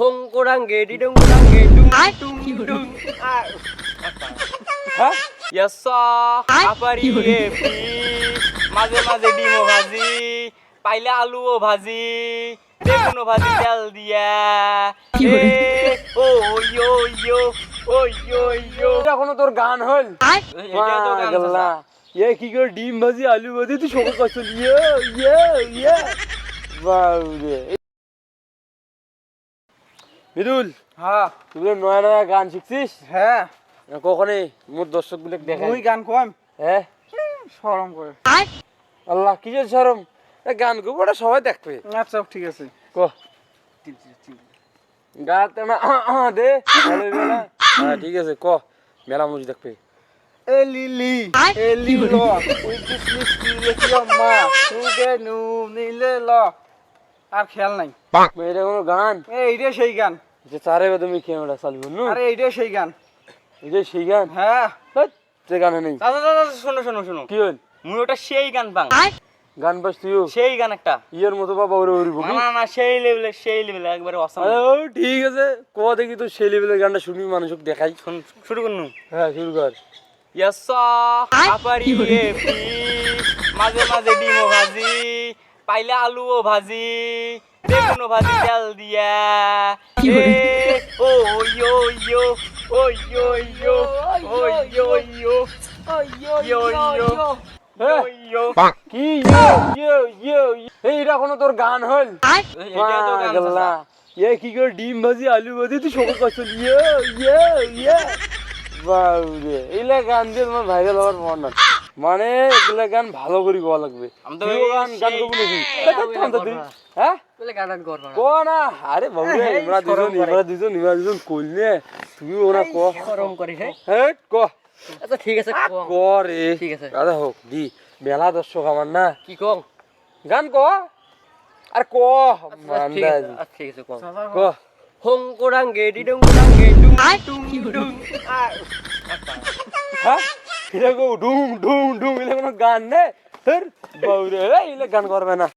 হংকোরাঙ্গে ডিডংরাঙ্গে ডুং ডুং ডুং হ্যাঁ ইয়াসা আপারি এপি মাঝে মাঝে ডিমও ভাজি পাইলে আলুও ভাজি বেগুনও ভাজি তেল দিয়া এ ও ইয়ো ইয়ো ও ইয়ো ইয়ো এখনো তোর গান হল এটা তো গান গল্লা এ কি করে ডিম ভাজি আলু ভাজি তুই সব করছিস ইয়ে ইয়ে ইয়ে বাউরে মিদুল হ্যাঁ তুই নয়া নয়া গান শিখছিস হ্যাঁ কখনই মোর দর্শক গুলো দেখাই মুই গান কম হ্যাঁ শরম করে আল্লাহ কিসের শরম গান গো বড় সবাই দেখবে আচ্ছা ঠিক আছে ক গাতে না দে ভালো হইবে না হ্যাঁ ঠিক আছে ক মেলা মুজি দেখবে এ লিলি এ লিলো উই দিস মিষ্টি লেখি আম্মা সুগে নু নীলে ল আর খেয়াল নাই এটা কোনো গান এইটা সেই গান যে চারে তুমি ক্যামেরা চালবো নু আরে এইটা সেই গান এটা সেই গান হ্যাঁ যে গানে নেই দাদা দাদা শোনো শোনো শোনো কি হল মুই ওটা সেই গান পাং গান বাস তুইও সেই গান একটা ইয়ের মতো বাবা ওরে ওরে না না না সেই লেভেলে একবারে অসাম ও ঠিক আছে ক দেখি তো সেই লেভেলের গানটা শুনি মানুষকে দেখাই শুরু করনু হ্যাঁ শুরু কর ইয়াসা আপারি এপি মাঝে মাঝে ডিমও ভাজি পাইলে আলুও ভাজি বেগুনও ভাজি তেল দিয়া এ ও ইয়ো ইয়ো ও ইয়ো ইয়ো ও ইয়ো ইয়ো ইয়ো ইয়ো হ্যাঁ ইয়ো কি ইয়ে ইয়ে ইয়ে এইটা কোনো তোর গান হল এটা তো গান গল্লা এ কি করে ডিম ভাজি আলু ভাজি তুই সব করছিস ইয়ে ইয়ে ইয়ে বাউরে এইলা গান দিয়ে তোমার ভাইরাল হওয়ার মন না মানে এগুলা গান ভালো করে গাওয়া লাগবে আমি তো তুইও গান গান করবি নাকি থাম তো তুই হ্যাঁ বলে গান করব না ক না আরে বাবু আমরা দুজন কইলে তুই ওরা ক গরম করে হে হ্যাঁ ক আচ্ছা ঠিক আছে ক রে ঠিক আছে। দাদা হোক দি মেলা দর্শক আমার না কি কম গান ক আর ক মান্দা ঠিক আছে কম ক হংকোরাঙ্গে ডিডংরাঙ্গে ডুং ডুং ডুং হ্যাঁ এটা গো ডুং ডুং ডুং এলে কোনো গান নে তোর বাউরে এলে গান করবে না